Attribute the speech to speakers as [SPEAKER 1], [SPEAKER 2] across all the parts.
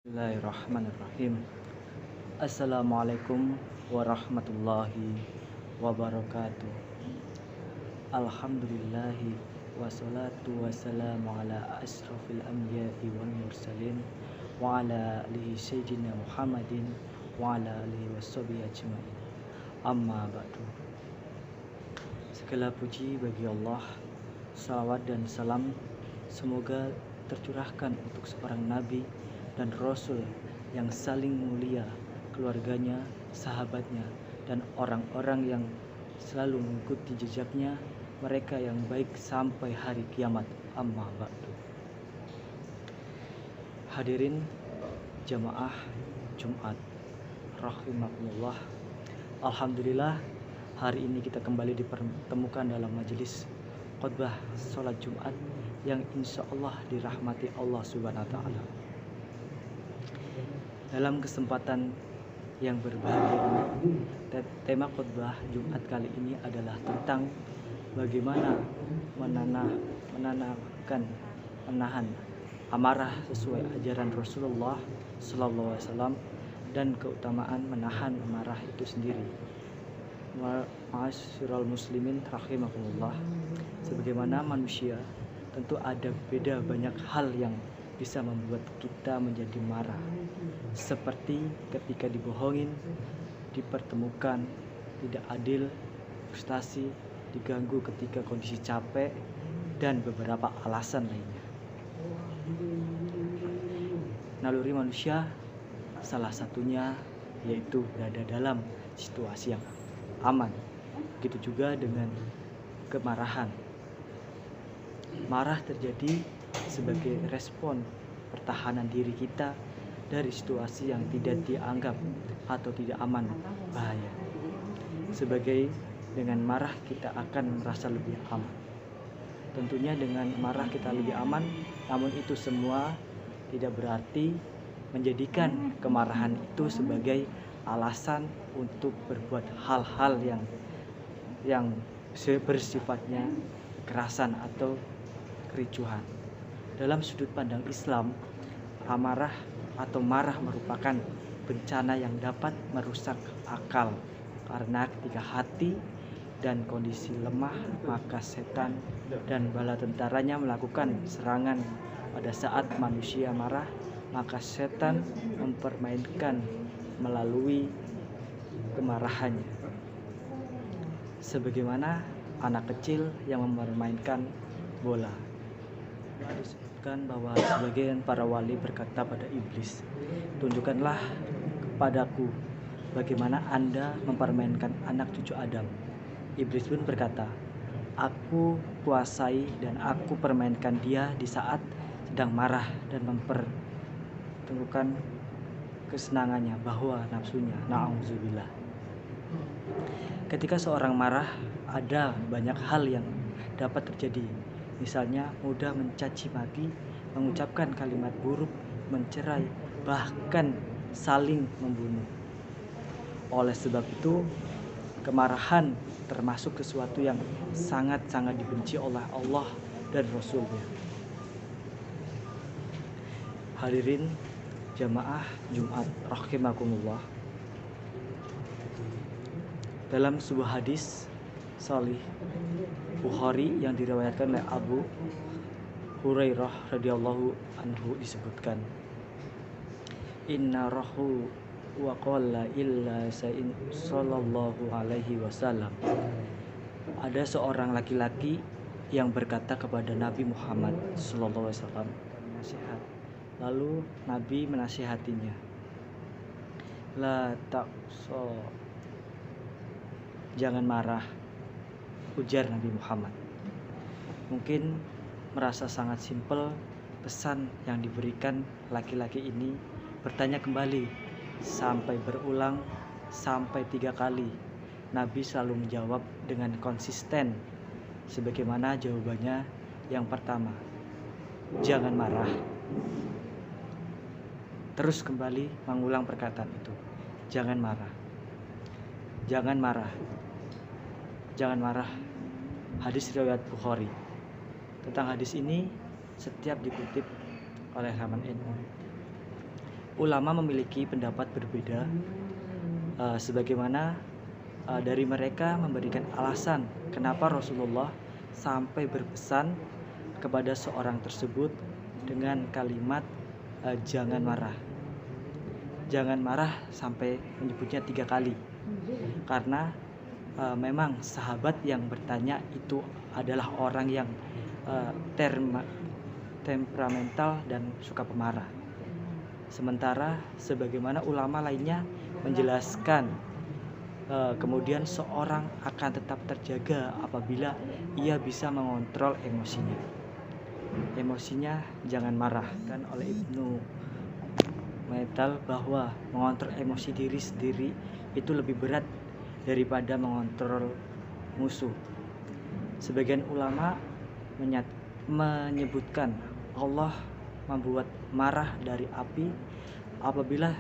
[SPEAKER 1] Bismillahirrahmanirrahim. Assalamualaikum warahmatullahi wabarakatuh. Alhamdulillahi wassalatu wassalamu ala asrofil anbiya'i wal mursalin wa ala alihi sayyidina Muhammadin wa ala alihi washabihi ajma'in. Amma ba'du. Segala puji bagi Allah, salawat dan salam semoga tercurahkan untuk seorang nabi dan rasul yang saling mulia, keluarganya, sahabatnya, dan orang-orang yang selalu mengikuti jejaknya, mereka yang baik sampai hari kiamat. Amma ba'du. Hadirin jamaah Jumat rahimakumullah. Alhamdulillah, hari ini kita kembali dipertemukan dalam majelis khutbah sholat Jumat yang insya Allah dirahmati Allah Subhanahu wa Ta'ala. Dalam kesempatan yang berbahagia ini, tema khutbah Jumat kali ini adalah tentang bagaimana menahan amarah sesuai ajaran Rasulullah Sallallahu Alaihi Wasallam dan keutamaan menahan amarah itu sendiri. Ma'asyiral muslimin rahimakumullah. Sebagaimana manusia, tentu ada beda banyak hal yang bisa membuat kita menjadi marah, seperti ketika dibohongin, dipertemukan, tidak adil, frustasi, diganggu ketika kondisi capek, dan beberapa alasan lainnya. Naluri manusia salah satunya yaitu berada dalam situasi yang aman. Begitu juga dengan kemarahan. Marah terjadi sebagai respon pertahanan diri kita dari situasi yang tidak dianggap atau tidak aman, bahaya. Sebagai dengan marah kita akan merasa lebih aman. Tentunya dengan marah kita lebih aman, namun itu semua tidak berarti menjadikan kemarahan itu sebagai alasan untuk berbuat hal-hal yang bersifatnya kekerasan atau kericuhan. Dalam sudut pandang Islam, amarah atau marah merupakan bencana yang dapat merusak akal, karena ketika hati dan kondisi lemah, maka setan dan bala tentaranya melakukan serangan. Pada saat manusia marah, maka setan mempermainkan melalui kemarahannya, sebagaimana anak kecil yang mempermainkan bola. Disebutkan bahwa sebagian para wali berkata pada iblis, "Tunjukkanlah kepadaku bagaimana Anda mempermainkan anak cucu Adam." Iblis pun berkata, "Aku kuasai dan aku permainkan dia di saat sedang marah dan mempertemukan kesenangannya, bahwa nafsunya." Na'udzubillah. Ketika seorang marah, ada banyak hal yang dapat terjadi. Misalnya mudah mencaci maki, mengucapkan kalimat buruk, mencerai, bahkan saling membunuh. Oleh sebab itu, kemarahan termasuk sesuatu yang sangat-sangat dibenci oleh Allah dan Rasul-Nya. Hadirin jamaah Jumat rahimakumullah. Dalam sebuah hadis sahih Bukhari yang diriwayatkan oleh Abu Hurairah radhiyallahu anhu disebutkan, "Inna rahu wa qala illa sa'in sallallahu alaihi wasallam." Ada seorang laki-laki yang berkata kepada Nabi Muhammad sallallahu alaihi wasallam, nasihat. Lalu Nabi menasihatinya, "La taqsa." Jangan marah, ujar Nabi Muhammad. Mungkin merasa sangat simpel pesan yang diberikan laki-laki ini. Bertanya kembali sampai berulang sampai 3 kali. Nabi selalu menjawab dengan konsisten sebagaimana jawabannya yang pertama, "Jangan marah." Terus kembali mengulang perkataan itu, "Jangan marah. Jangan marah. Jangan marah." Hadis riwayat Bukhari. Tentang hadis ini setiap dikutip oleh Rahman Ilmu. ulama memiliki pendapat berbeda, sebagaimana dari mereka memberikan alasan kenapa Rasulullah sampai berpesan kepada seorang tersebut dengan kalimat jangan marah. Jangan marah sampai menyebutnya 3 kali, karena memang sahabat yang bertanya itu adalah orang yang temperamental dan suka pemarah. Sementara sebagaimana ulama lainnya menjelaskan, kemudian seorang akan tetap terjaga apabila ia bisa mengontrol emosinya. Emosinya jangan marah. Dan oleh Ibnu Metal bahwa mengontrol emosi diri sendiri itu lebih berat daripada mengontrol musuh. Sebagian ulama menyebutkan Allah membuat marah dari api. Apabila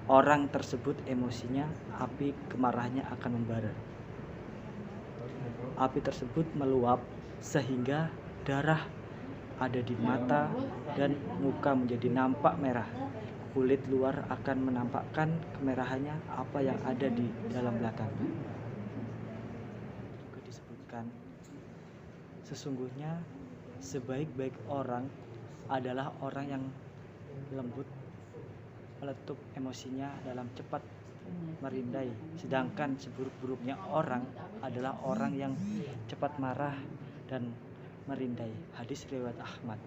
[SPEAKER 1] orang tersebut emosinya, api kemarahannya akan membara. Api tersebut meluap sehingga darah ada di mata dan muka menjadi nampak merah. Kulit luar akan menampakkan kemerahannya apa yang ada di dalam belakang. Juga disebutkan, sesungguhnya sebaik-baik orang adalah orang yang lembut, meletup emosinya dalam cepat merindai, sedangkan seburuk-buruknya orang adalah orang yang cepat marah dan merindai. Hadis riwayat Ahmad.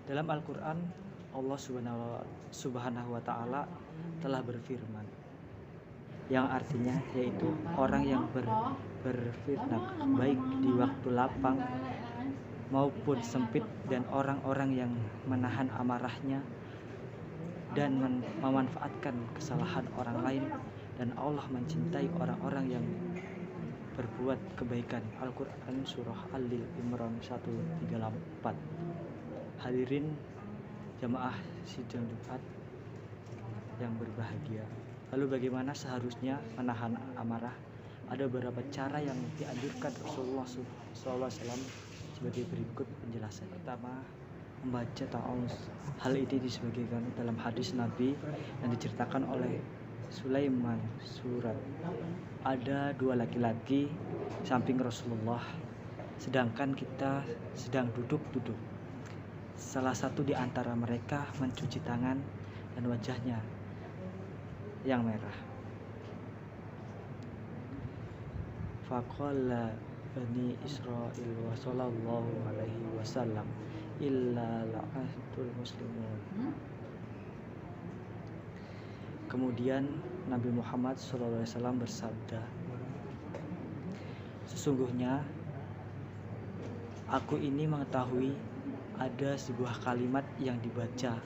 [SPEAKER 1] Dalam Al-Quran, Allah Subhanahu wa Ta'ala telah berfirman, yang artinya yaitu orang yang berfirman baik di waktu lapang maupun sempit, dan orang-orang yang menahan amarahnya dan memanfaatkan kesalahan orang lain, dan Allah mencintai orang-orang yang berbuat kebaikan. Al-Quran Surah Al-Imran 134. Hadirin jamaah sidang Jumat yang berbahagia, lalu bagaimana seharusnya menahan amarah? Ada beberapa cara yang dianjurkan Rasulullah SAW sebagai berikut penjelasan. Pertama, membaca ta'awuz. Hal ini disebutkan dalam hadis Nabi yang diceritakan oleh Sulaiman Surat. Ada 2 laki-laki samping Rasulullah, sedangkan kita sedang duduk-duduk. Salah satu di antara mereka mencuci tangan dan wajahnya yang merah. Faqala Bani Israil wa sallallahu alaihi wasallam illa la'atul muslimun. Kemudian Nabi Muhammad SAW bersabda, sesungguhnya aku ini mengetahui ada sebuah kalimat yang dibaca,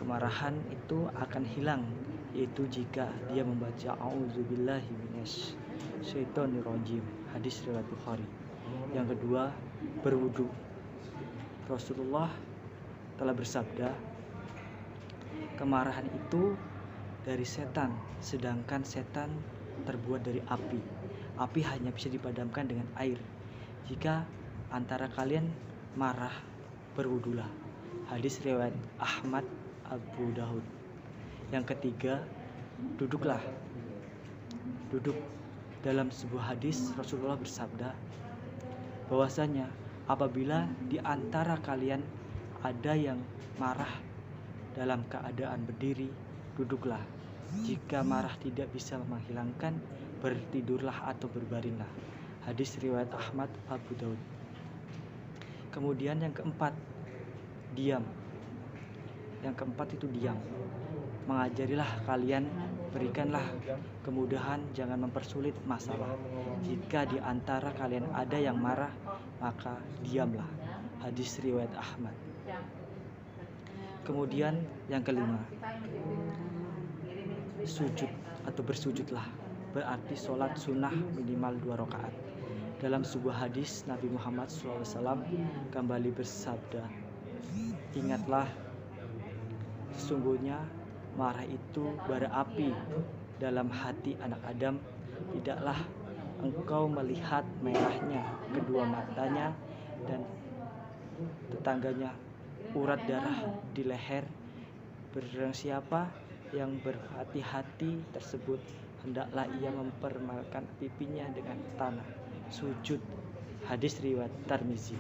[SPEAKER 1] kemarahan itu akan hilang, yaitu jika dia membaca a'udzubillahi minasyaitonirrajim. Hadis riwayat Bukhari. Yang kedua, berwudu. Rasulullah telah bersabda, kemarahan itu dari setan, sedangkan setan terbuat dari api. Api hanya bisa dipadamkan dengan air. Jika antara kalian marah, berwudulah. Hadis riwayat Ahmad, Abu Daud. Yang ketiga, duduklah. Duduk. Dalam sebuah hadis Rasulullah bersabda bahwasanya apabila di antara kalian ada yang marah dalam keadaan berdiri, duduklah. Jika marah tidak bisa menghilangkan, bertidurlah atau berbaringlah. Hadis riwayat Ahmad, Abu Daud. Kemudian yang keempat, diam. Yang keempat itu diam. Mengajarilah kalian, berikanlah kemudahan, jangan mempersulit masalah. Jika di antara kalian ada yang marah, maka diamlah. Hadis riwayat Ahmad. Kemudian yang kelima, sujud atau bersujudlah, berarti sholat sunnah minimal 2 rakaat. Dalam sebuah hadis Nabi Muhammad SAW kembali bersabda, ingatlah, sesungguhnya marah itu bara api dalam hati anak Adam. Tidaklah engkau melihat merahnya kedua matanya dan tetangganya urat darah di leher. Barang siapa yang berhati-hati tersebut, hendaklah ia mempermalkan pipinya dengan tanah. Sujud. Hadis riwayat Tirmizi.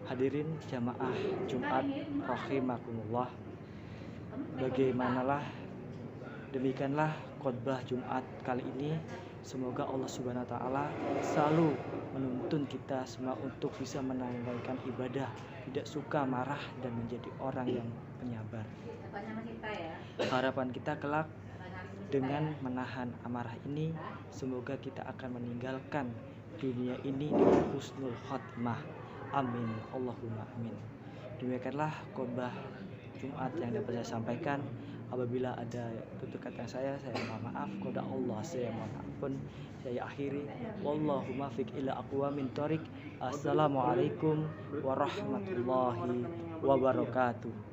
[SPEAKER 1] Hadirin jamaah Jumat rahimakumullah. Demikianlah khotbah Jumat kali ini. Semoga Allah Subhanahu wa taala selalu menuntun kita semua untuk bisa menunaikan ibadah, tidak suka marah dan menjadi orang yang penyabar. Harapan kita kelak dengan menahan amarah ini, semoga kita akan meninggalkan dunia ini dengan husnul khotimah. Amin. Allahumma amin. Demikianlah khotbah Jumat yang dapat saya sampaikan. Apabila ada tutur kata saya mohon maaf. Kepada Allah saya mohon ampun. Saya akhiri. Wallahu muwaffiq ila aqwamit thoriq. Assalamualaikum warahmatullahi wabarakatuh.